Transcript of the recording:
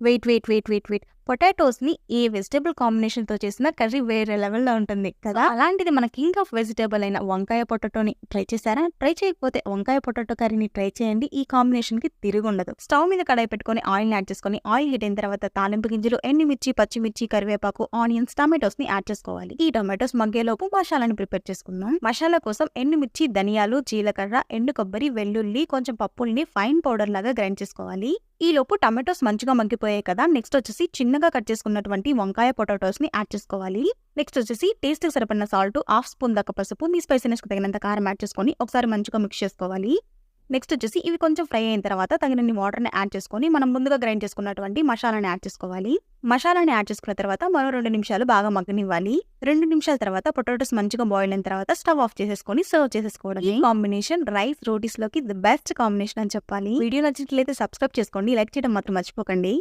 Wait. పొటాటోస్‌ని ఏ vegetable కాంబినేషన్‌తో చేసినా curry వేరే లెవెల్‌లో ఉంటుంది కదా! అలాంటిది మన కింగ్ ఆఫ్ వెజిటబుల్ అయిన వంకాయ పొటాటోని ట్రై చేశారా? ట్రై చేయకపోతే వంకాయ పొటాటో కర్రీని ట్రై చేయండి. ఈ కాంబినేషన్‌కి తిరుగుండదు. స్టవ్ మీద కడాయి పెట్టుకొని ఆయిల్‌ని యాడ్ చేసుకొని, ఆయిల్ హీట్ అయిన తర్వాత తాలింపు గింజలు, ఎండుమిర్చి, పచ్చిమిర్చి, కరివేపాకు, ఆనియన్స్, టమాటోస్‌ని యాడ్ చేసుకోవాలి. ఈ టమాటోస్ మగ్గేలోపు మసాలాని ప్రిపేర్ చేసుకుందాం. మసాలా కోసం ఎండుమిర్చి, ధనియాలు, జీలకర్ర, ఎండు కొబ్బరి, వెల్లుల్లి, కొంచెం పప్పుల్ని ఫైన్ పౌడర్ లాగా గ్రైండ్ చేసుకోవాలి. ఈలోపు టమాటోస్ మంచిగా మగ్గిపోయాయి కదా! నెక్స్ట్ వచ్చేసి చిన్నగా కట్ చేసుకున్నటువంటి వంకాయ పొటాటోస్‌ని యాడ్ చేసుకోవాలి. నెక్స్ట్ వచ్చేసి టేస్ట్‌కి సరిపడిన సాల్ట్, హాఫ్ స్పూన్ దాకా పసుపు, మీ స్పైసీనెస్‌కి తగినంత కారం యాడ్ చేసుకొని ఒకసారి మంచిగా మిక్స్ చేసుకోవాలి. నెక్స్ట్ వచ్చేసి ఇవి కొంచెం ఫ్రై అయిన తర్వాత తగినన్ని వాటర్‌ని యాడ్ చేసుకొని మనం ముందుగా గ్రైండ్ చేసుకున్నటువంటి మసాలాని యాడ్ చేసుకోవాలి. మసాలాని యాడ్ చేసుకున్న తర్వాత మరో 2 నిమిషాలు బాగా మగ్గనివ్వాలి. 2 నిమిషాల తర్వాత పొటాటోస్ మంచిగా బాయిల్ అయిన తర్వాత స్టవ్ ఆఫ్ చేసేసుకొని సర్వ్ చేసేసుకోవడం. ఈ కాంబినేషన్ రైస్, రోటీస్‌లోకి ది బెస్ట్ కాంబినేషన్ అని చెప్పాలి. వీడియో నచ్చినట్లయితే సబ్స్క్రైబ్ చేసుకోండి. లైక్ చేయడం మాత్రం మర్చిపోకండి.